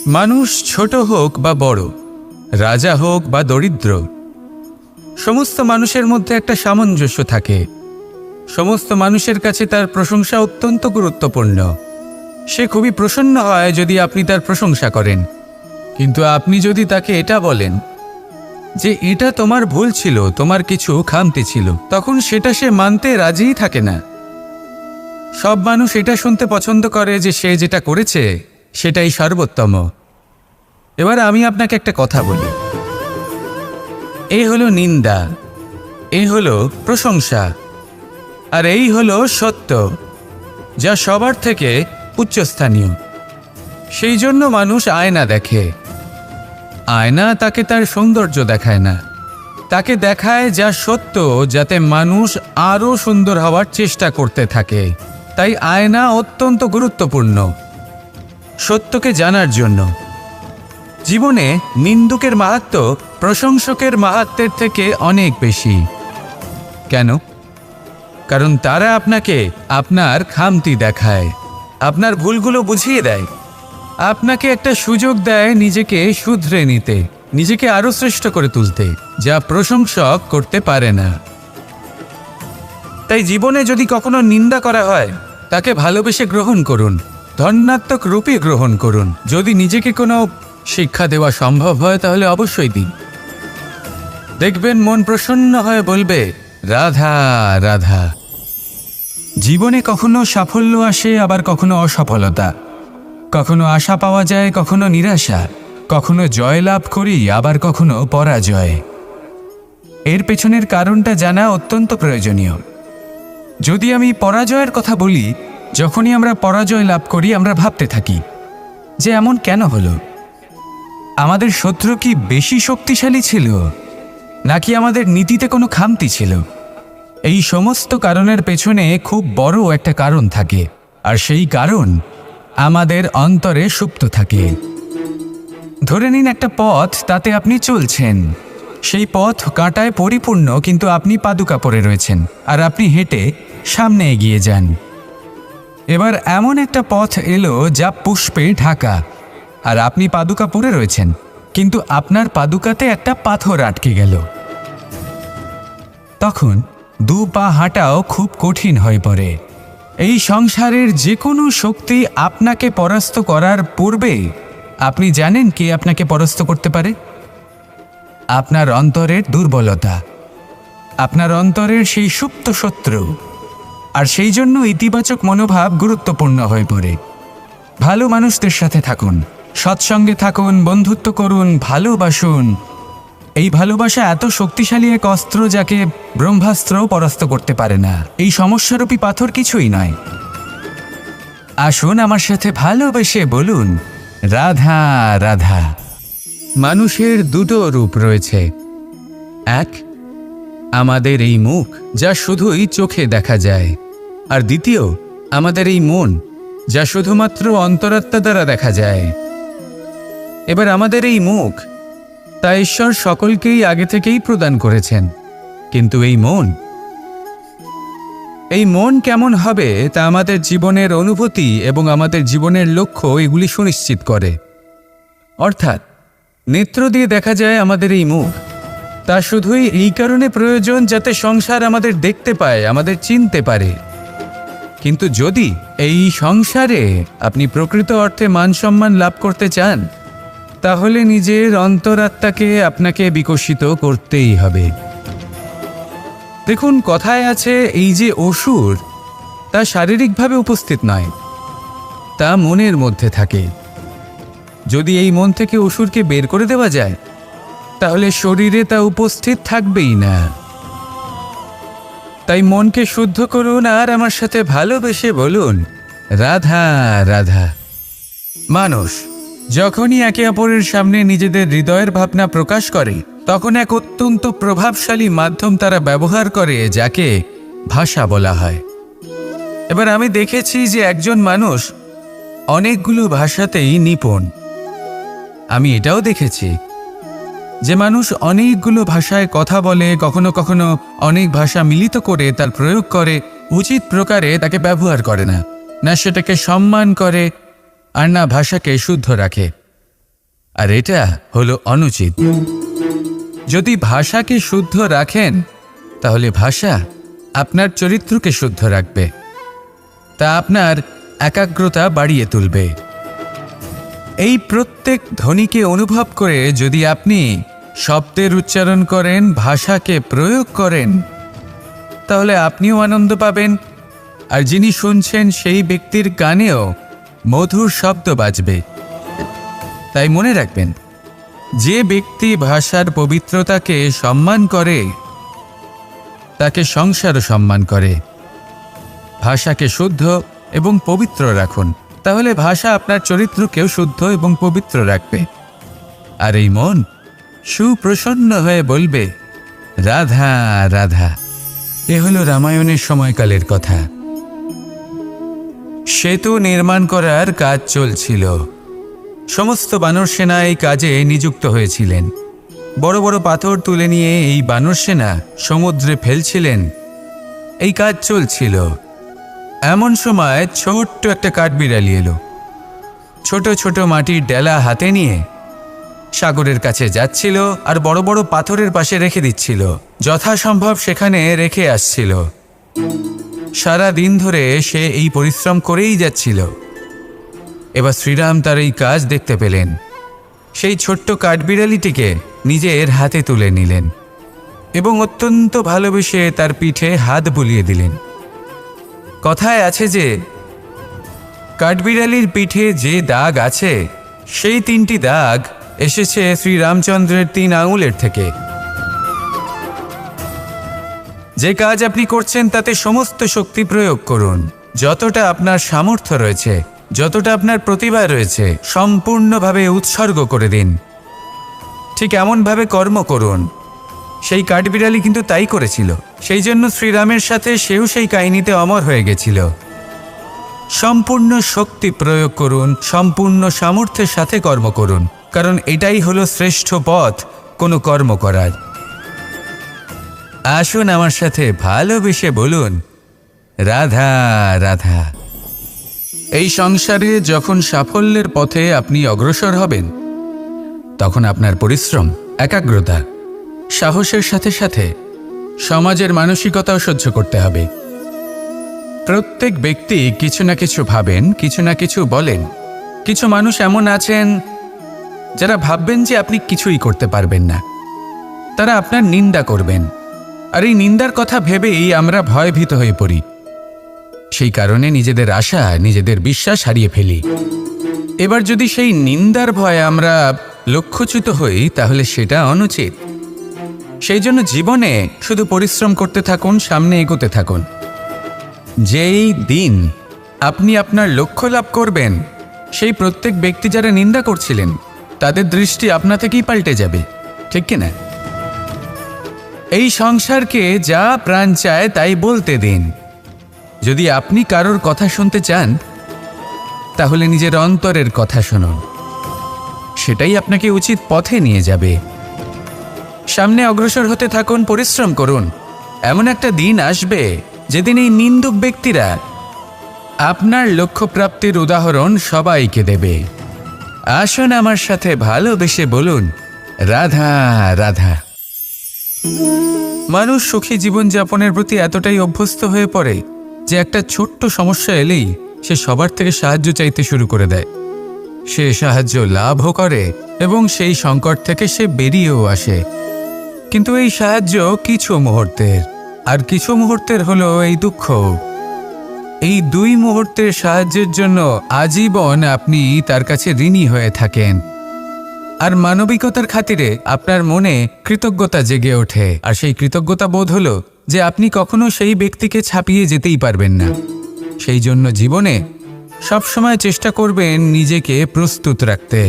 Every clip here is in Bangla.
মানুষ ছোট হোক বা বড়, রাজা হোক বা দরিদ্র, সমস্ত মানুষের মধ্যে একটা সামঞ্জস্য থাকে। সমস্ত মানুষের কাছে তার প্রশংসা অত্যন্ত গুরুত্বপূর্ণ। সে খুবই প্রসন্ন হয় যদি আপনি তার প্রশংসা করেন, কিন্তু আপনি যদি তাকে এটা বলেন যে এটা তোমার ভুল ছিল, তোমার কিছু খামতি ছিল, তখন সেটা সে মানতে রাজিই থাকে না। সব মানুষ এটা শুনতে পছন্দ করে যে সে যেটা করেছে সেটাই সর্বোত্তম। এবার আমি আপনাকে একটা কথা বলি, এই হলো নিন্দা, এই হলো প্রশংসা, আর এই হলো সত্য, যা সবার থেকে উচ্চস্থানীয়। সেই জন্য মানুষ আয়না দেখে। আয়না তাকে তার সৌন্দর্য দেখায় না, তাকে দেখায় যা সত্য, যাতে মানুষ আরও সুন্দর হওয়ার চেষ্টা করতে থাকে। তাই আয়না অত্যন্ত গুরুত্বপূর্ণ সত্যকে জানার জন্য। জীবনে নিন্দুকের মাহাত্ম্য প্রশংসকের মাহাত্ম্যের থেকে অনেক বেশি। কেন? কারণ তারা আপনাকে আপনার খামতি দেখায়, আপনার ভুলগুলো বুঝিয়ে দেয়, আপনাকে একটা সুযোগ দেয় নিজেকে শুধরে নিতে, নিজেকে আরও শ্রেষ্ঠ করে তুলতে, যা প্রশংসক করতে পারে না। তাই জীবনে যদি কখনো নিন্দা করা হয়, তাকে ভালোবেসে গ্রহণ করুন, ধন্যাত্মক রূপে গ্রহণ করুন। যদি নিজেকে কোনো শিক্ষা দেওয়া সম্ভব হয় তাহলে অবশ্যই দিন। দেখবেন মন প্রসন্ন হয়ে বলবে, রাধা রাধা। জীবনে কখনো সাফল্য আসে, আবার কখনো অসফলতা, কখনো আশা পাওয়া যায়, কখনো নিরাশা, কখনো জয় লাভ করি, আবার কখনো পরাজয়। এর পেছনের কারণটা জানা অত্যন্ত প্রয়োজনীয়। যদি আমি পরাজয়ের কথা বলি, যখনই আমরা পরাজয় লাভ করি আমরা ভাবতে থাকি যে এমন কেন হলো? আমাদের শত্রু কি বেশি শক্তিশালী ছিল, নাকি আমাদের নীতিতে কোনো খামতি ছিল? এই সমস্ত কারণের পেছনে খুব বড় একটা কারণ থাকে, আর সেই কারণ আমাদের অন্তরে সুপ্ত থাকে। ধরে নিন একটা পথ, তাতে আপনি চলছেন, সেই পথ কাঁটায় পরিপূর্ণ, কিন্তু আপনি পাদুকা পরে রয়েছেন আর আপনি হেঁটে সামনে এগিয়ে যান। এবার এমন একটা পথ এলো যা পুষ্পে ঢাকা, আর আপনি পাদুকা পরে রয়েছেন, কিন্তু আপনার পাদুকাতে একটা পাথর আটকে গেল। তখন দু পা হাঁটাও খুব কঠিন হয়ে পড়ে। এই সংসারের যে কোনো শক্তি আপনাকে পরাস্ত করার পূর্বে আপনি জানেন কে আপনাকে পরাস্ত করতে পারে? আপনার অন্তরের দুর্বলতা, আপনার অন্তরের সেই সুপ্ত শত্রু। আর সেই জন্য ইতিবাচক মনোভাব গুরুত্বপূর্ণ হয়ে পড়ে। ভালো মানুষদের সাথে থাকুন, সৎসঙ্গে থাকুন, বন্ধুত্ব করুন, ভালোবাসুন। এই ভালোবাসা এত শক্তিশালী এক অস্ত্র যাকে ব্রহ্মাস্ত্রও পরাস্ত করতে পারে না। এই সমস্যারূপী পাথর কিছুই নয়। আসুন আমার সাথে ভালোবেসে বলুন, রাধা রাধা। মানুষের দুটো রূপ রয়েছে। এক, আমাদের এই মুখ, যা শুধুই চোখে দেখা যায়, আর দ্বিতীয় আমাদের এই মন, যা শুধুমাত্র অন্তরাত্মা দ্বারা দেখা যায়। এবার আমাদের এই মুখ, তা ঈশ্বর সকলকেই আগে থেকেই প্রদান করেছেন, কিন্তু এই মন কেমন হবে তা আমাদের জীবনের অনুভূতি এবং আমাদের জীবনের লক্ষ্য এগুলি সুনিশ্চিত করে। অর্থাৎ নেত্র দিয়ে দেখা যায় আমাদের এই মুখ, তা শুধুই এই কারণে প্রয়োজন যাতে সংসার আমাদের দেখতে পায়, আমাদের চিনতে পারে। কিন্তু যদি এই সংসারে আপনি প্রকৃত অর্থে মান সম্মান লাভ করতে চান, তাহলে নিজের অন্তরাত্মাকে আপনাকে বিকশিত করতেই হবে। দেখুন, কথায় আছে এই যে অসুর, তা শারীরিকভাবে উপস্থিত নয়, তা মনের মধ্যে থাকে। যদি এই মন থেকে অসুরকে বের করে দেওয়া যায়, তাহলে শরীরে তা উপস্থিত থাকবেই না। তাই মনকে শুদ্ধ করুন আর আমার সাথে ভালোবেসে বলুন, রাধা রাধা। মানুষ যখনই একে অপরের সামনে নিজেদের হৃদয়ের ভাবনা প্রকাশ করে, তখন এক অত্যন্ত প্রভাবশালী মাধ্যম তারা ব্যবহার করে, যাকে ভাষা বলা হয়। এবার আমি দেখেছি যে একজন মানুষ অনেকগুলো ভাষাতেই নিপুণ। আমি এটাও দেখেছি যে মানুষ অনেকগুলো ভাষায় কথা বলে, কখনো কখনো অনেক ভাষা মিলিত করে তার প্রয়োগ করে, উচিত প্রকারে তাকে ব্যবহার করে না, না সেটাকে সম্মান করে, আর না ভাষাকে শুদ্ধ রাখে। আর এটা হলো অনুচিত। যদি ভাষাকে শুদ্ধ রাখেন তাহলে ভাষা আপনার চরিত্রকে শুদ্ধ রাখবে, তা আপনার একাগ্রতা বাড়িয়ে তুলবে। এই প্রত্যেক ধ্বনিকে অনুভব করে যদি আপনি শব্দের উচ্চারণ করেন, ভাষাকে প্রয়োগ করেন, তাহলে আপনিও আনন্দ পাবেন, আর যিনি শুনছেন সেই ব্যক্তির কানেও মধুর শব্দ বাজবে। তাই মনে রাখবেন, যে ব্যক্তি ভাষার পবিত্রতাকে সম্মান করে তাকে সংসারও সম্মান করে। ভাষাকে শুদ্ধ এবং পবিত্র রাখুন, তাহলে ভাষা আপনার চরিত্রকেও শুদ্ধ এবং পবিত্র রাখবে। আর এই মন সুপ্রসন্ন হয়ে বলবে, রাধা রাধা। এ হলো রামায়ণের সময়কালের কথা। সেতু নির্মাণ করার কাজ চলছিল। সমস্ত বানর সেনা এই কাজে নিযুক্ত হয়েছিলেন। বড় বড় পাথর তুলে নিয়ে এই বানর সেনা সমুদ্রে ফেলছিলেন। এই কাজ চলছিল। এমন সময় ছোট্ট একটা কাঠবিড়ালি এলো। ছোট ছোট মাটির ডেলা হাতে নিয়ে সাগরের কাছে যাচ্ছিল আর বড় বড় পাথরের পাশে রেখে দিচ্ছিল, যথাসম্ভব সেখানে রেখে আসছিল। সারা দিন ধরে সে এই পরিশ্রম করেই যাচ্ছিল। এবার শ্রীরাম তার এই কাজ দেখতে পেলেন। সেই ছোট্ট কাঠবিড়ালিটিকে নিজের হাতে তুলে নিলেন এবং অত্যন্ত ভালোবেসে তার পিঠে হাত বুলিয়ে দিলেন। কথায় আছে যে কাঠবিড়ালির পিঠে যে দাগ আছে, সেই 3টি দাগ এসেছে শ্রীরামচন্দ্রের 3 আঙুলের থেকে। যে কাজ আপনি করছেন তাতে সমস্ত শক্তি প্রয়োগ করুন। যতটা আপনার সামর্থ্য রয়েছে, যতটা আপনার প্রতিভা রয়েছে, সম্পূর্ণভাবে উৎসর্গ করে দিন। ঠিক এমনভাবে কর্ম করুন। সেই কাঠবিড়ালি কিন্তু তাই করেছিল। সেই জন্য শ্রীরামের সাথে সেও সেই কাহিনীতে অমর হয়ে গেছিল। সম্পূর্ণ শক্তি প্রয়োগ করুন, সম্পূর্ণ সামর্থ্যের সাথে কর্ম করুন, কারণ এটাই হলো শ্রেষ্ঠ পথ কোনো কর্ম করার। আসুন আমার সাথে ভালোবেসে বলুন, রাধা রাধা। এই সংসারে যখন সাফল্যের পথে আপনি অগ্রসর হবেন, তখন আপনার পরিশ্রম, একাগ্রতা, সাহসের সাথে সাথে সমাজের মানসিকতাও সহ্য করতে হবে। প্রত্যেক ব্যক্তি কিছু না কিছু ভাবেন, কিছু না কিছু বলেন। কিছু মানুষ এমন আছেন যারা ভাববেন যে আপনি কিছুই করতে পারবেন না। তারা আপনার নিন্দা করবেন, আর এই নিন্দার কথা ভেবেই আমরা ভয়ভীত হয়ে পড়ি। সেই কারণে নিজেদের আশা, নিজেদের বিশ্বাস হারিয়ে ফেলি। এবার যদি সেই নিন্দার ভয়ে আমরা লক্ষ্যচ্যুত হই, তাহলে সেটা অনুচিত। সেই জন্য জীবনে শুধু পরিশ্রম করতে থাকুন, সামনে এগোতে থাকুন। যেই দিন আপনি আপনার লক্ষ্য লাভ করবেন, সেই প্রত্যেক ব্যক্তি যারা নিন্দা করছিলেন তাদের দৃষ্টি আপনা থেকেই পাল্টে যাবে, ঠিক কিনা? এই সংসারকে যা প্রাণ চায় তাই বলতে দিন। যদি আপনি কারোর কথা শুনতে চান, তাহলে নিজের অন্তরের কথা শুনুন। সেটাই আপনাকে উচিত পথে নিয়ে যাবে। সামনে অগ্রসর হতে থাকুন, পরিশ্রম করুন। এমন একটা দিন আসবে যেদিন এই নিন্দুক ব্যক্তিরা আপনার লক্ষ্যপ্রাপ্তির উদাহরণ সবাইকে দেবে। আসুন আমার সাথে ভালোবেসে বলুন, রাধা রাধা। মানুষ সুখী জীবনযাপনের প্রতি এতটাই অভ্যস্ত হয়ে পড়ে যে একটা ছোট্ট সমস্যা এলেই সে সবার থেকে সাহায্য চাইতে শুরু করে দেয়। সে সাহায্য লাভও করে এবং সেই সংকট থেকে সে বেরিয়েও আসে। কিন্তু এই সাহায্য কিছু মুহূর্তের, আর কিছু মুহূর্তের হলো এই দুঃখ। এই 2 মুহূর্তের সাহায্যের জন্য আজীবন আপনি তার কাছে ঋণী হয়ে থাকেন। আর মানবিকতার খাতিরে আপনার মনে কৃতজ্ঞতা জেগে ওঠে। আর সেই কৃতজ্ঞতা বোধ হলো যে আপনি কখনো সেই ব্যক্তিকে ছাপিয়ে যেতেই পারবেন না। সেই জন্য জীবনে সবসময় চেষ্টা করবেন নিজেকে প্রস্তুত রাখতে।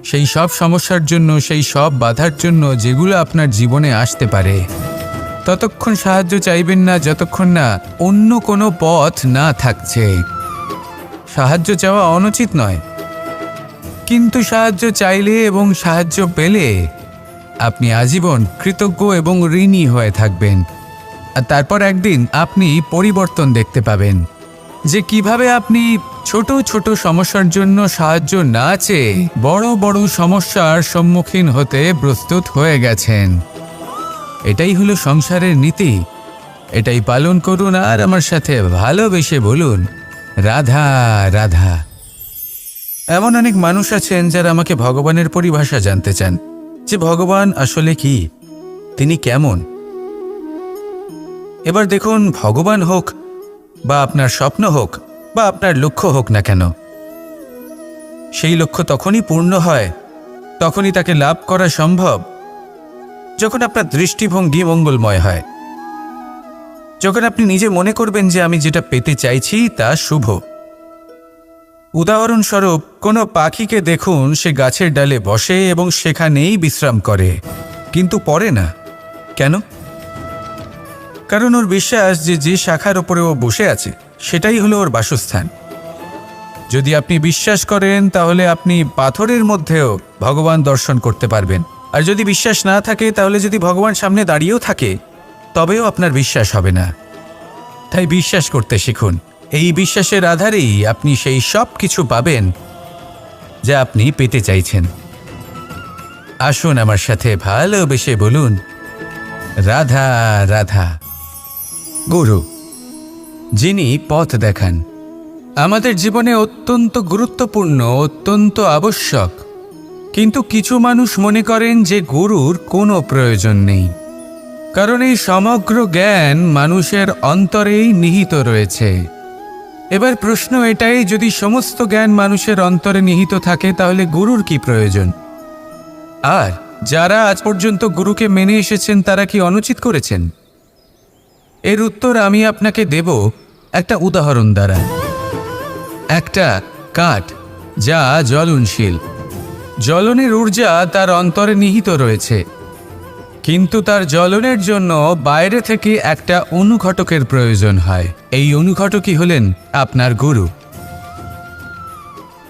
সেই সব সমস্যার জন্য, সেই সব বাধার জন্য যেগুলো আপনার জীবনে আসতে পারে। ততক্ষণ সাহায্য চাইবেন না যতক্ষণ না অন্য কোনো পথ না থাকছে। সাহায্য চাওয়া অনুচিত নয়, কিন্তু সাহায্য চাইলে এবং সাহায্য পেলে আপনি আজীবন কৃতজ্ঞ এবং ঋণী হয়ে থাকবেন। আর তারপর একদিন আপনি পরিবর্তন দেখতে পাবেন। যে কিভাবে আপনি ছোট ছোট সমস্যার জন্য সাহায্য না চেয়ে বড় বড় সমস্যার সম্মুখীন হতে প্রস্তুত হয়ে গেছেন। এটাই হলো সংসারের নীতি। এটাই পালন করুন আর আমার সাথে ভালোবেসে বলুন, রাধা রাধা। এমন অনেক মানুষ আছেন যারা আমাকে ভগবানের পরিভাষা জানতে চান, যে ভগবান আসলে কি, তিনি কেমন। এবার দেখুন, ভগবান হোক বা আপনার স্বপ্ন হোক বা আপনার লক্ষ্য হোক না কেন, সেই লক্ষ্য তখনই পূর্ণ হয়, তখনই তাকে লাভ করা সম্ভব যখন আপনার দৃষ্টিভঙ্গি মঙ্গলময় হয়, যখন আপনি নিজে মনে করবেন যে আমি যেটা পেতে চাইছি তা শুভ। উদাহরণস্বরূপ, কোনো পাখিকে দেখুন, সে গাছের ডালে বসে এবং সেখানেই বিশ্রাম করে, কিন্তু পড়ে না। কেন? কারণ ওর বিশ্বাস যে যে শাখার ওপরে ও বসে আছে সেটাই হলো ওর বাসস্থান। যদি আপনি বিশ্বাস করেন তাহলে আপনি পাথরের মধ্যেও ভগবান দর্শন করতে পারবেন। আর যদি বিশ্বাস না থাকে, তাহলে যদি ভগবান সামনে দাঁড়িয়েও থাকে তবেও আপনার বিশ্বাস হবে না। তাই বিশ্বাস করতে শিখুন। এই বিশ্বাসের আধারেই আপনি সেই সব কিছু পাবেন যা আপনি পেতে চাইছেন। আসুন আমার সাথে ভালোবেসে বলুন, রাধা রাধা। গুরু, যিনি পথ দেখান, আমাদের জীবনে অত্যন্ত গুরুত্বপূর্ণ, অত্যন্ত আবশ্যক। কিন্তু কিছু মানুষ মনে করেন যে গুরুর কোনো প্রয়োজন নেই, কারণ এই সমগ্র জ্ঞান মানুষের অন্তরেই নিহিত রয়েছে। এবার প্রশ্ন এটাই, যদি সমস্ত জ্ঞান মানুষের অন্তরে নিহিত থাকে তাহলে গুরুর কি প্রয়োজন? আর যারা আজ পর্যন্ত গুরুকে মেনে এসেছেন তারা কি অনুচিত করেছেন? এর উত্তর আমি আপনাকে দেব একটা উদাহরণ দ্বারা। একটা কাঠ যা জ্বলনশীল, জ্বলনের ঊর্জা তার অন্তরে নিহিত রয়েছে, কিন্তু তার জ্বলনের জন্য বাইরে থেকে একটা অনুঘটকের প্রয়োজন হয়। এই অনুঘটকই হলেন আপনার গুরু।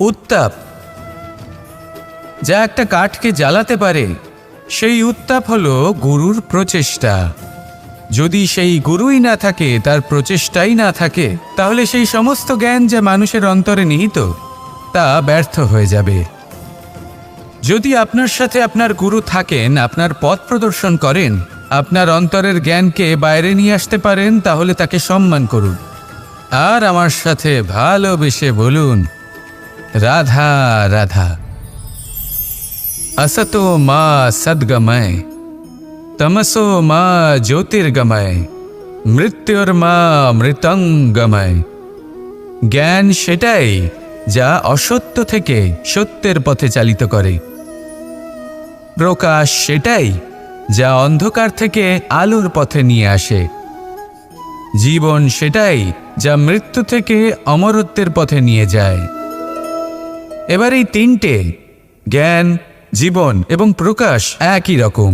উত্তাপ যা একটা কাঠকে জ্বালাতে পারে, সেই উত্তাপ হলো গুরুর প্রচেষ্টা। যদি সেই গুরুই না থাকে, তার প্রচেষ্টাই না থাকে, তাহলে সেই সমস্ত জ্ঞান যা মানুষের অন্তরে নিহিত তা ব্যর্থ হয়ে যাবে। যদি আপনার সাথে আপনার গুরু থাকেন, আপনার পথ প্রদর্শন করেন, আপনার অন্তরের জ্ঞানকে বাইরে নিয়ে আসতে পারেন, তাহলে তাকে সম্মান করুন আর আমার সাথে ভালোবেসে বলুন, রাধা রাধা। असतो मा सद्गमय, तमसो मा ज्योतिर्गमय, मृत्युर्मा मृतंगमय। জ্ঞান সেটাই যা অসত্য থেকে সত্যের পথে চালিত করে। প্রকাশ সেটাই যা অন্ধকার থেকে আলোর পথে নিয়ে আসে। জীবন সেটাই যা মৃত্যু থেকে অমরত্বের পথে নিয়ে যায়। এবার এই তিনটে, জ্ঞান, জীবন এবং প্রকাশ, একই রকম।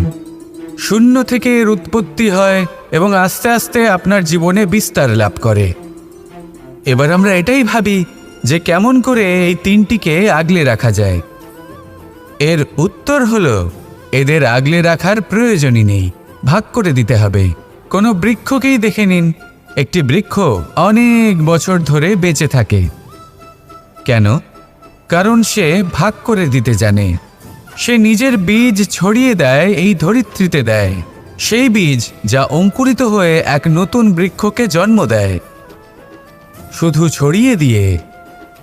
শূন্য থেকে এর উৎপত্তি হয় এবং আস্তে আস্তে আপনার জীবনে বিস্তার লাভ করে। এবার আমরা এটাই ভাবি যে কেমন করে এই তিনটিকে আগলে রাখা যায়। এর উত্তর হলো, এদের আগলে রাখার প্রয়োজনই নেই, ভাগ করে দিতে হবে। কোনো বৃক্ষকেই দেখে নিন, একটি বৃক্ষ অনেক বছর ধরে বেঁচে থাকে। কেন? কারণ সে ভাগ করে দিতে জানে। সে নিজের বীজ ছড়িয়ে দেয়, এই ধরিত্রীতে দেয়, সেই বীজ যা অঙ্কুরিত হয়ে এক নতুন বৃক্ষকে জন্ম দেয়। শুধু ছড়িয়ে দিয়ে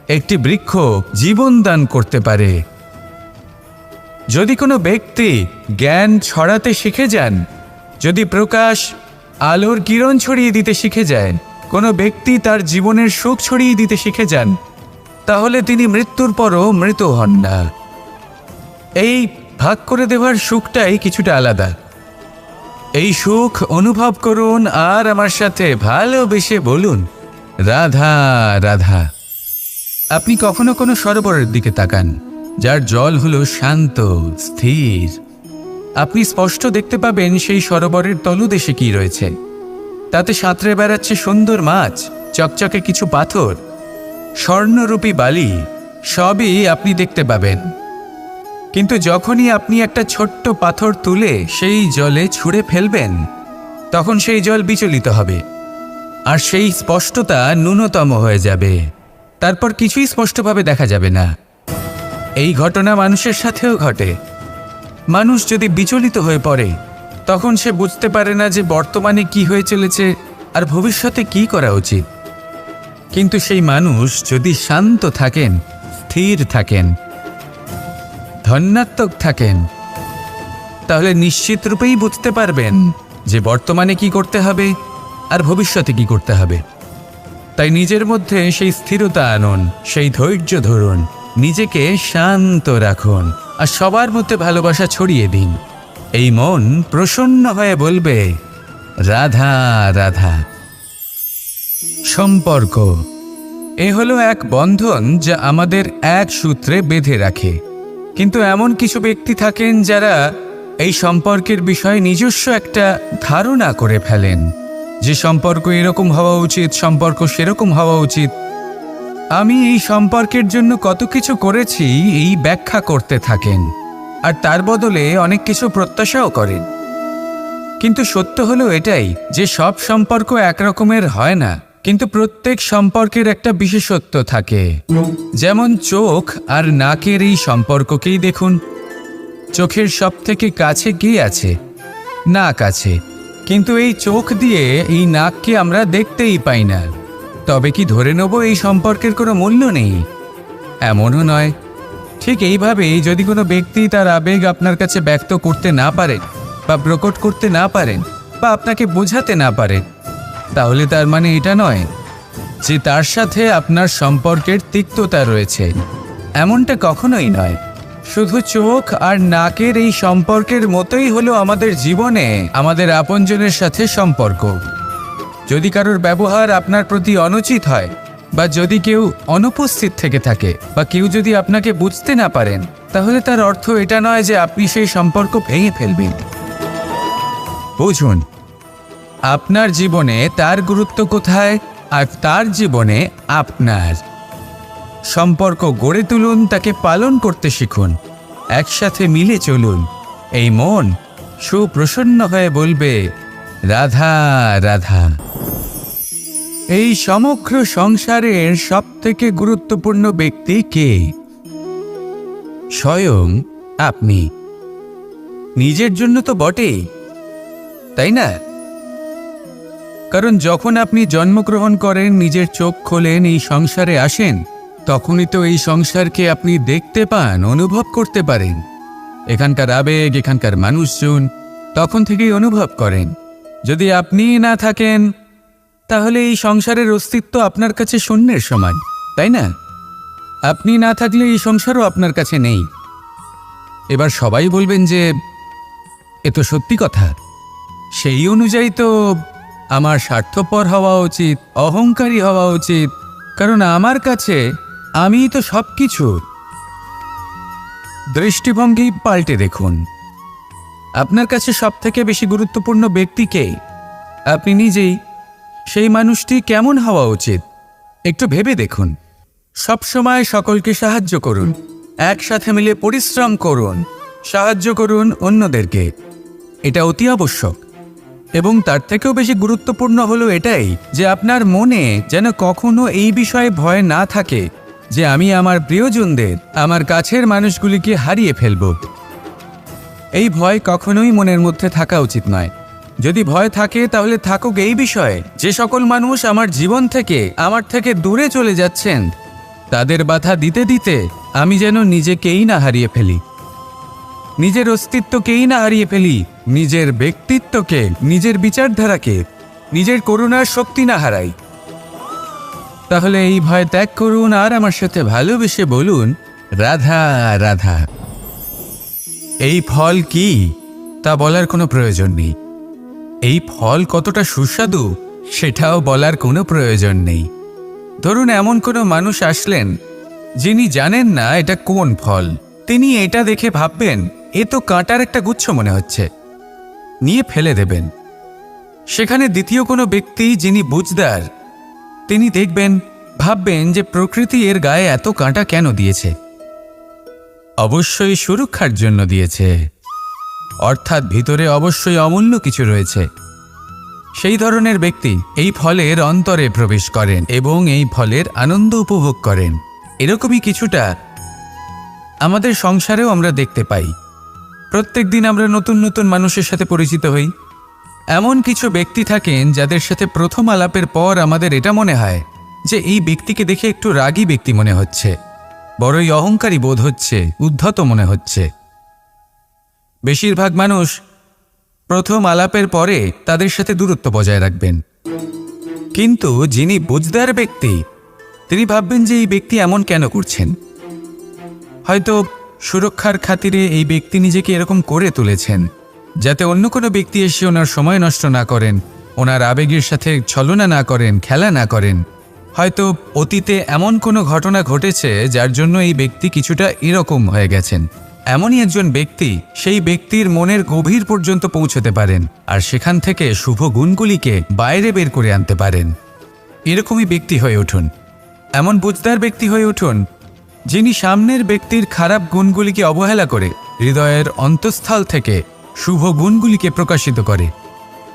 একটি বৃক্ষ জীবন দান করতে পারে। যদি কোনো ব্যক্তি জ্ঞান ছড়াতে শিখে যান, যদি প্রকাশ, আলোর কিরণ ছড়িয়ে দিতে শিখে যায়, কোনো ব্যক্তি তার জীবনের সুখ ছড়িয়ে দিতে শিখে যান, তাহলে তিনি মৃত্যুর পরও মৃত হন না। এই ভাগ করে দেওয়ার সুখটাই কিছুটা আলাদা। এই সুখ অনুভব করুন আর আমার সাথে ভালোবেসে বলুন, রাধা রাধা। আপনি কখনো কোনো সরোবরের দিকে তাকান, যার জল হলো শান্ত, স্থির। আপনি স্পষ্ট দেখতে পাবেন সেই সরোবরের তলদেশে কি রয়েছে। তাতে সাঁতরে বেড়াচ্ছে সুন্দর মাছ, চকচকে কিছু পাথর, স্বর্ণরূপী বালি, সবই আপনি দেখতে পাবেন। কিন্তু যখনই আপনি একটা ছোট্ট পাথর তুলে সেই জলে ছুঁড়ে ফেলবেন, তখন সেই জল বিচলিত হবে। আর সেই স্পষ্টতা ন্যূনতম হয়ে যাবে, তারপর কিছুই স্পষ্টভাবে দেখা যাবে না। এই ঘটনা মানুষের সাথেও ঘটে। মানুষ যদি বিচলিত হয়ে পড়ে, তখন সে বুঝতে পারে না যে বর্তমানে কি হয়ে চলেছে আর ভবিষ্যতে কি করা উচিত। কিন্তু সেই মানুষ যদি শান্ত থাকেন, স্থির থাকেন, ধন্যাত্মক থাকেন, তাহলে নিশ্চিত রূপেই বুঝতে পারবেন যে বর্তমানে কি করতে হবে আর ভবিষ্যতে কি করতে হবে। তাই নিজের মধ্যে সেই স্থিরতা আনুন, সেই ধৈর্য ধরুন, নিজেকে শান্ত রাখুন আর সবার মধ্যে ভালোবাসা ছড়িয়ে দিন। এই মন প্রসন্ন হয়ে বলবে, রাধা রাধা। সম্পর্ক এ হলো এক বন্ধন যা আমাদের এক সূত্রে বেঁধে রাখে। কিন্তু এমন কিছু ব্যক্তি থাকেন যারা এই সম্পর্কের বিষয়ে নিজস্ব একটা ধারণা করে ফেলেন যে সম্পর্ক এরকম হওয়া উচিত, সম্পর্ক সেরকম হওয়া উচিত। আমি এই সম্পর্কের জন্য কত কিছু করেছি এই ব্যাখ্যা করতে থাকেন আর তার বদলে অনেক কিছু প্রত্যাশাও করেন। কিন্তু সত্য হলো এটাই যে সব সম্পর্ক একরকমের হয় না, কিন্তু প্রত্যেক সম্পর্কের একটা বিশেষত্ব থাকে। যেমন চোখ আর নাকের এই সম্পর্ককেই দেখুন। চোখের সব থেকে কাছে কে আছে? নাক আছে। কিন্তু এই চোখ দিয়ে এই নাককে আমরা দেখতেই পাই না। তবে কি ধরে নেব এই সম্পর্কের কোনো মূল্য নেই? এমনও নয়। ঠিক এইভাবেই যদি কোনো ব্যক্তি তার আবেগ আপনার কাছে ব্যক্ত করতে না পারেন বা প্রকট করতে না পারেন বা আপনাকে বোঝাতে না পারেন, তাহলে তার মানে এটা নয় যে তার সাথে আপনার সম্পর্কের তিক্ততা রয়েছে। এমনটা কখনোই নয়। শুধু চোখ আর নাকের এই সম্পর্কের মতোই হলো আমাদের জীবনে আমাদের আপনজনের সাথে সম্পর্ক। যদি কারোর ব্যবহার আপনার প্রতি অনুচিত হয় বা যদি কেউ অনুপস্থিত থেকে থাকে বা কেউ যদি আপনাকে বুঝতে না পারেন, তাহলে তার অর্থ এটা নয় যে আপনি সেই সম্পর্ক ভেঙে ফেলবেন। বুঝুন, আপনার জীবনে তার গুরুত্ব কোথায় আর তার জীবনে আপনার। সম্পর্ক গড়ে তুলুন, তাকে পালন করতে শিখুন, একসাথে মিলে চলুন। এই মন সুপ্রসন্ন হয়ে বলবে, রাধা রাধা। এই সমগ্র সংসারের সবথেকে গুরুত্বপূর্ণ ব্যক্তি কে? স্বয়ং আপনি। নিজের জন্য তো বটেই, তাই না? কারণ যখন আপনি জন্মগ্রহণ করেন, নিজের চোখ খোলেন, এই সংসারে আসেন, তখনই তো এই সংসারকে আপনি দেখতে পান, অনুভব করতে পারেন। এখানকার আবেগ, এখানকার মানুষজন তখন থেকেই অনুভব করেন। যদি আপনি না থাকেন, তাহলে এই সংসারের অস্তিত্ব আপনার কাছে শূন্যের সমান, তাই না? আপনি না থাকলে এই সংসারও আপনার কাছে নেই। এবার সবাই বলবেন যে এ তো সত্যি কথা। সেই অনুযায়ী তো আমার স্বার্থপর হওয়া উচিত, অহংকারী হওয়া উচিত, কারণ আমার কাছে আমিই তো সব কিছু। দৃষ্টিভঙ্গি পাল্টে দেখুন। আপনার কাছে সবথেকে বেশি গুরুত্বপূর্ণ ব্যক্তি কে? আপনি নিজেই। সেই মানুষটি কেমন হওয়া উচিত একটু ভেবে দেখুন। সবসময় সকলকে সাহায্য করুন, একসাথে মিলে পরিশ্রম করুন, সাহায্য করুন অন্যদেরকে। এটা অতি আবশ্যক। এবং তার থেকেও বেশি গুরুত্বপূর্ণ হলো এটাই যে আপনার মনে যেন কখনো এই বিষয়ে ভয় না থাকে যে আমি আমার প্রিয়জনদের, আমার কাছের মানুষগুলিকে হারিয়ে ফেলব। এই ভয় কখনোই মনের মধ্যে থাকা উচিত নয়। যদি ভয় থাকে তাহলে থাকুক এই বিষয়ে যে সকল মানুষ আমার জীবন থেকে, আমার থেকে দূরে চলে যাচ্ছেন, তাদের বাধা দিতে দিতে আমি যেন নিজেকেই না হারিয়ে ফেলি, নিজের অস্তিত্বকেই না হারিয়ে ফেলি, নিজের ব্যক্তিত্বকে, নিজের বিচারধারাকে, নিজের করুণার শক্তি না হারাই। তাহলে এই ভয় ত্যাগ করুন আর আমার সাথে ভালোবেসে বলুন, রাধা রাধা। এই ফল কি তা বলার কোনো প্রয়োজন নেই। এই ফল কতটা সুস্বাদু সেটাও বলার কোনো প্রয়োজন নেই। ধরুন এমন কোনো মানুষ আসলেন যিনি জানেন না এটা কোন ফল। তিনি এটা দেখে ভাববেন এ তো কাঁটার একটা গুচ্ছ মনে হচ্ছে, নিয়ে ফেলে দেবেন। সেখানে দ্বিতীয় কোনো ব্যক্তি যিনি বুঝদার, তিনি দেখবেন, ভাববেন যে প্রকৃতি এর গায়ে এত কাঁটা কেন দিয়েছে? অবশ্যই সুরক্ষার জন্য দিয়েছে, অর্থাৎ ভিতরে অবশ্যই অমূল্য কিছু রয়েছে। সেই ধরনের ব্যক্তি এই ফলের অন্তরে প্রবেশ করেন এবং এই ফলের আনন্দ উপভোগ করেন। এরকমই কিছুটা আমাদের সংসারেও আমরা দেখতে পাই। প্রত্যেক দিন আমরা নতুন নতুন মানুষের সাথে পরিচিত হই। এমন কিছু ব্যক্তি থাকেন যাদের সাথে প্রথম আলাপের পর আমাদের এটা মনে হয় যে এই ব্যক্তিকে দেখে একটু রাগী ব্যক্তি মনে হচ্ছে, বড়ই অহংকারী বোধ হচ্ছে, উদ্ধত মনে হচ্ছে। বেশিরভাগ মানুষ প্রথম আলাপের পরে তাদের সাথে দূরত্ব বজায় রাখবেন, কিন্তু যিনি বুঝদার ব্যক্তি তিনি ভাববেন যে এই ব্যক্তি এমন কেন করছেন। হয়তো সুরক্ষার খাতিরে এই ব্যক্তি নিজেকে এরকম করে তুলেছেন যাতে অন্য কোনো ব্যক্তি এসে ওনার সময় নষ্ট না করেন, ওনার আবেগের সাথে ছলনা না করেন, খেলা না করেন। হয়তো অতীতে এমন কোনো ঘটনা ঘটেছে যার জন্য এই ব্যক্তি কিছুটা এরকম হয়ে গেছেন। এমনই একজন ব্যক্তি সেই ব্যক্তির মনের গভীর পর্যন্ত পৌঁছতে পারেন আর সেখান থেকে শুভ গুণগুলিকে বাইরে বের করে আনতে পারেন। এরকমই ব্যক্তি হয়ে উঠুন, এমন বুঝদার ব্যক্তি হয়ে উঠুন যিনি সামনের ব্যক্তির খারাপ গুণগুলিকে অবহেলা করে হৃদয়ের অন্তঃস্থল থেকে শুভ গুণগুলিকে প্রকাশিত করে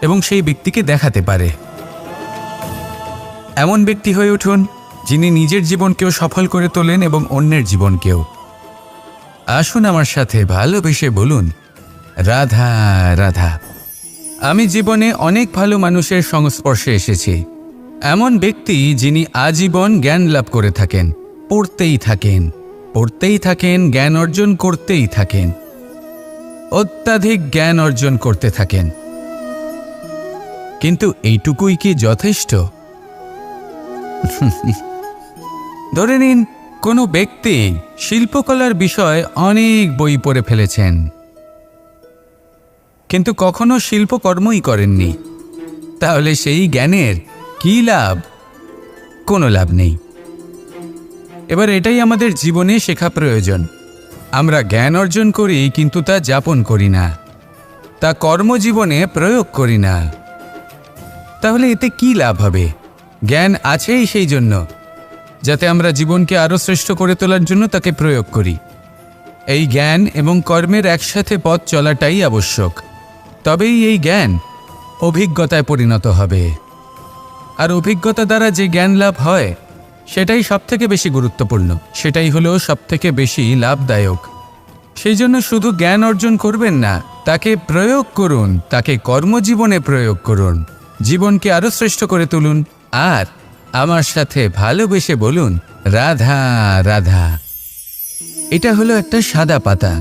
এবং সেই ব্যক্তিকে দেখাতে পারে। এমন ব্যক্তি হয়ে উঠুন যিনি নিজের জীবনকেও সফল করে তোলেন এবং অন্যের জীবনকেও। আসুন আমার সাথে ভালোবেসে বলুন, রাধা রাধা। আমি জীবনে অনেক ভালো মানুষের সংস্পর্শে এসেছি। এমন ব্যক্তি যিনি আজীবন জ্ঞান লাভ করে থাকেন, পড়তেই থাকেন, পড়তেই থাকেন, জ্ঞান অর্জন করতেই থাকেন, অত্যাধিক জ্ঞান অর্জন করতে থাকেন। কিন্তু এইটুকুই কি যথেষ্ট? ধরে নিন কোনো ব্যক্তি শিল্পকলার বিষয়ে অনেক বই পড়ে ফেলেছেন, কিন্তু কখনো শিল্পকর্মই করেননি। তাহলে সেই জ্ঞানের কি লাভ? কোনো লাভ নেই। এবার এটাই আমাদের জীবনে শেখা প্রয়োজন। আমরা জ্ঞান অর্জন করি কিন্তু তা যাপন করি না, তা কর্মজীবনে প্রয়োগ করি না। তাহলে এতে কি লাভ হবে? জ্ঞান আছেই সেই জন্য যাতে আমরা জীবনকে আরও শ্রেষ্ঠ করে তোলার জন্য তাকে প্রয়োগ করি। এই জ্ঞান এবং কর্মের একসাথে পথ চলাটাই আবশ্যক। তবেই এই জ্ঞান অভিজ্ঞতায় পরিণত হবে। আর অভিজ্ঞতা দ্বারা যে জ্ঞান লাভ হয় সেটাই সবথেকে বেশি গুরুত্বপূর্ণ, সেটাই হলো সবথেকে বেশি লাভদায়ক। সেই জন্য শুধু জ্ঞান অর্জন করবেন না, তাকে প্রয়োগ করুন, তাকে কর্মজীবনে প্রয়োগ করুন, জীবনকে আরও শ্রেষ্ঠ করে তুলুন। আর আমার সাথে ভালোবেসে বলুন, রাধা রাধা। এটা হলো একটা সাদা পাতা।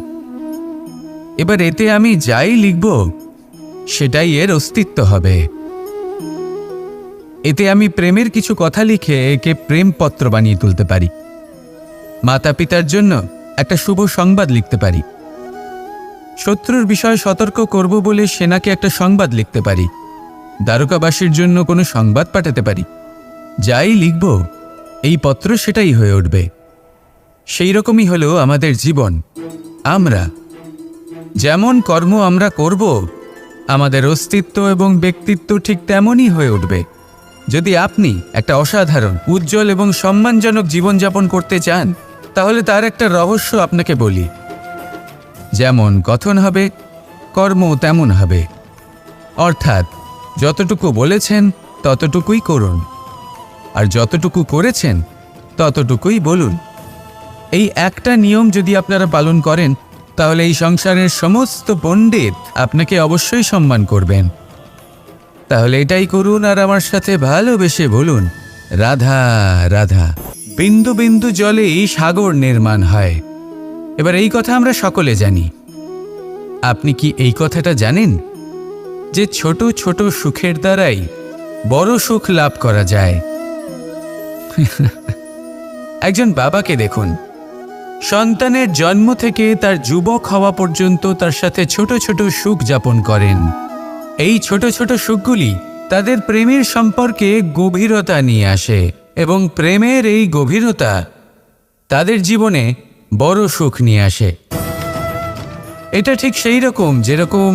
এবার এতে আমি যাই লিখব সেটাই এর অস্তিত্ব হবে। এতে আমি প্রেমের কিছু কথা লিখে একে প্রেমপত্র বানিয়ে তুলতে পারি। মাতা পিতার জন্য একটা শুভ সংবাদ লিখতে পারি। শত্রুর বিষয়ে সতর্ক করব বলে সেনাকে একটা সংবাদ লিখতে পারি। দ্বারকাবাসীর জন্য কোনো সংবাদ পাঠাতে পারি। যাই লিখব এই পত্র সেটাই হয়ে উঠবে। সেই রকমই হলো আমাদের জীবন। আমরা যেমন কর্ম আমরা করব, আমাদের অস্তিত্ব এবং ব্যক্তিত্ব ঠিক তেমনই হয়ে উঠবে। যদি আপনি একটা অসাধারণ, উজ্জ্বল এবং সম্মানজনক জীবনযাপন করতে চান, তাহলে তার একটা রহস্য আপনাকে বলি। যেমন কথন হবে, কর্ম তেমন হবে। অর্থাৎ যতটুকু বলেছেন ততটুকুই করুন, আর যতটুকু করেছেন ততটুকুই বলুন। এই একটা নিয়ম যদি আপনারা পালন করেন, তাহলে এই সংসারের সমস্ত পণ্ডিত আপনাকে অবশ্যই সম্মান করবেন। তাহলে এটাই করুন আর আমার সাথে ভালোবেসে বলুন, রাধা রাধা। বিন্দু বিন্দু জলেই সাগর নির্মাণ হয়। এবার এই কথা আমরা সকলে জানি। আপনি কি এই কথাটা জানেন যে ছোট ছোট সুখের দ্বারাই বড় সুখ লাভ করা যায়? একজন বাবাকে দেখুন, সন্তানের জন্ম থেকে তার যুবক হওয়া পর্যন্ত তার সাথে ছোট ছোট সুখ যাপন করেন। এই ছোট ছোট সুখগুলি তাদের প্রেমের সম্পর্কে গভীরতা নিয়ে আসে এবং প্রেমের এই গভীরতা তাদের জীবনে বড় সুখ নিয়ে আসে। এটা ঠিক সেই রকম যেরকম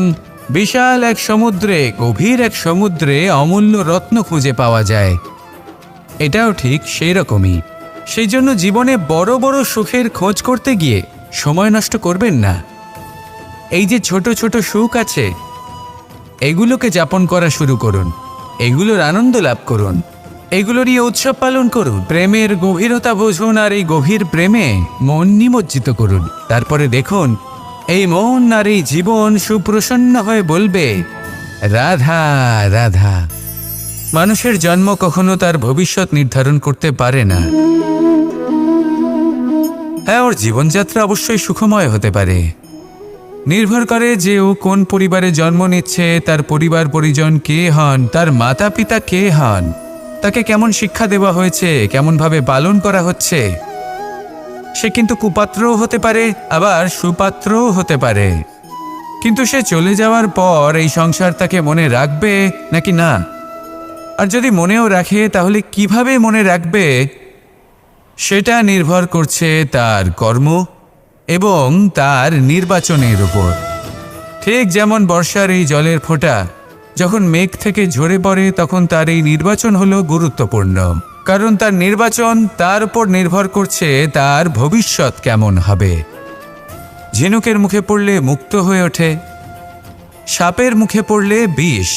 বিশাল এক সমুদ্রে, গভীর এক সমুদ্রে অমূল্য রত্ন খুঁজে পাওয়া যায়। এটাও ঠিক সেই রকমই। সেই জন্য জীবনে বড় বড় সুখের খোঁজ করতে গিয়ে সময় নষ্ট করবেন না। এই যে ছোট ছোট সুখ আছে, এগুলোকে যাপন করা শুরু করুন। এগুলোর আনন্দ লাভ করুন, এগুলো নিয়ে উৎসব পালন করুন, প্রেমের গভীরতা বুঝুন আর এই গভীর প্রেমে মন নিমজ্জিত করুন। তারপরে দেখুন এই মন আর এই জীবন সুপ্রসন্ন হয়ে বলবে, রাধা রাধা। মানুষের জন্ম কখনো তার ভবিষ্যৎ নির্ধারণ করতে পারে না। হ্যাঁ, ওর জীবনযাত্রা অবশ্যই সুখময় হতে পারে, নির্ভর করে যে ও কোন পরিবারে জন্ম নিচ্ছে, তার পরিবার পরিজন কে হন, তার মাতা পিতা কে হন, তাকে কেমন শিক্ষা দেওয়া হয়েছে, কেমনভাবে পালন করা হচ্ছে। সে কিন্তু কুপাত্রও হতে পারে, আবার সুপাত্রও হতে পারে। কিন্তু সে চলে যাওয়ার পর এই সংসার তাকে মনে রাখবে নাকি না, আর যদি মনেও রাখে তাহলে কিভাবে মনে রাখবে, সেটা নির্ভর করছে তার কর্ম এবং তার নির্বাচনের উপর। ঠিক যেমন বর্ষার এই জলের ফোঁটা যখন মেঘ থেকে ঝরে পড়ে, তখন তার এই নির্বাচন হলো গুরুত্বপূর্ণ, কারণ তার নির্বাচন তার উপর নির্ভর করছে তার ভবিষ্যৎ কেমন হবে। ঝিনুকের মুখে পড়লে মুক্ত হয়ে ওঠে, সাপের মুখে পড়লে বিষ,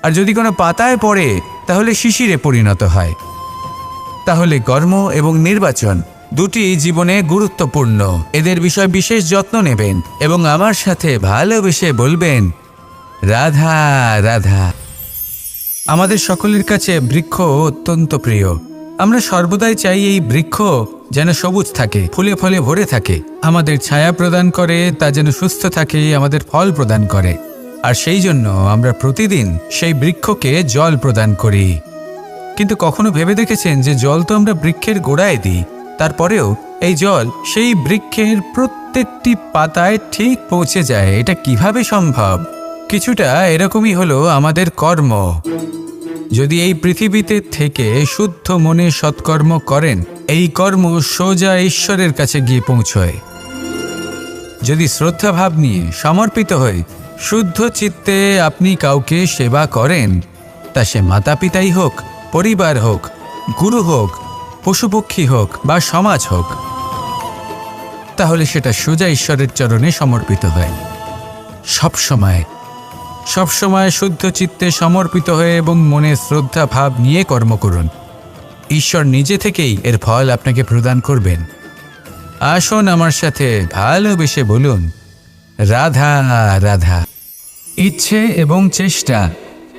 আর যদি কোনো পাতায় পড়ে তাহলে শিশিরে পরিণত হয়। তাহলে কর্ম এবং নির্বাচন দুটি জীবনে গুরুত্বপূর্ণ। এদের বিষয়ে বিশেষ যত্ন নেবেন এবং আমার সাথে ভালোবেসে বলবেন, রাধা রাধা। আমাদের সকলের কাছে বৃক্ষ অত্যন্ত প্রিয়। আমরা সর্বদাই চাই এই বৃক্ষ যেন সবুজ থাকে, ফুলে ফলে ভরে থাকে, আমাদের ছায়া প্রদান করে, তা যেন সুস্থ থাকে, আমাদের ফল প্রদান করে। আর সেই জন্য আমরা প্রতিদিন সেই বৃক্ষকে জল প্রদান করি। কিন্তু কখনো ভেবে দেখেছেন যে জল তো আমরা বৃক্ষের গোড়ায় দিই, তারপরেও এই জল সেই বৃক্ষের প্রত্যেকটি পাতায় ঠিক পৌঁছে যায়? এটা কিভাবে সম্ভব? কিছুটা এরকমই হলো আমাদের কর্ম। যদি এই পৃথিবীতে থেকে শুদ্ধ মনে সৎকর্ম করেন, এই কর্ম সোজা ঈশ্বরের কাছে গিয়ে পৌঁছয়। যদি শ্রদ্ধাভাব নিয়ে সমর্পিত হয়ে শুদ্ধ চিত্তে আপনি কাউকে সেবা করেন, তা সে মাতা পিতাই হোক, পরিবার হোক, গুরু হোক, পশুপক্ষী হোক বা সমাজ হোক, তাহলে সেটা সোজা ঈশ্বরের চরণে সমর্পিত হয়। সবসময় শুদ্ধ চিত্তে সমর্পিত হয়ে এবং মনে শ্রদ্ধা ভাব নিয়ে কর্ম করুন। ঈশ্বর নিজে থেকেই এর ফল আপনাকে প্রদান করবেন। আসুন আমার সাথে ভালোবেসে বলুন, রাধা রাধা। ইচ্ছে এবং চেষ্টা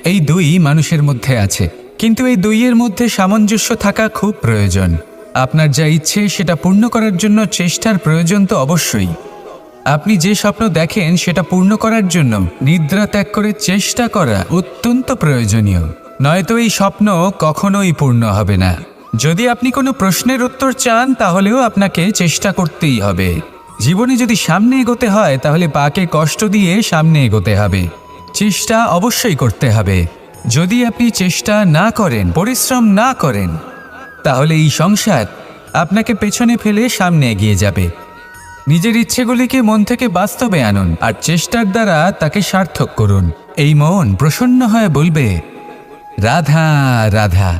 এই দুই মানুষের মধ্যে আছে, কিন্তু এই দুইয়ের মধ্যে সামঞ্জস্য থাকা খুব প্রয়োজন। আপনার যা ইচ্ছে সেটা পূর্ণ করার জন্য চেষ্টার প্রয়োজন তো অবশ্যই। আপনি যে স্বপ্ন দেখেন সেটা পূর্ণ করার জন্য নিদ্রা ত্যাগ করে চেষ্টা করা অত্যন্ত প্রয়োজনীয়, নয়তো এই স্বপ্ন কখনোই পূর্ণ হবে না। যদি আপনি কোনো প্রশ্নের উত্তর চান তাহলেও আপনাকে চেষ্টা করতেই হবে। জীবনে যদি সামনে এগোতে হয় তাহলে পাকে কষ্ট দিয়ে সামনে এগোতে হবে, চেষ্টা অবশ্যই করতে হবে। যদি আপনি চেষ্টা না করেন, পরিশ্রম না করেন, তাহলে এই সংসার আপনাকে পেছনে ফেলে সামনে এগিয়ে যাবে। নিজের ইচ্ছেগুলিকে মন থেকে বাস্তবে আনুন আর চেষ্টার দ্বারা তাকে সার্থক করুন। এই মন প্রসন্ন হয়ে বলবে, রাধা রাধা।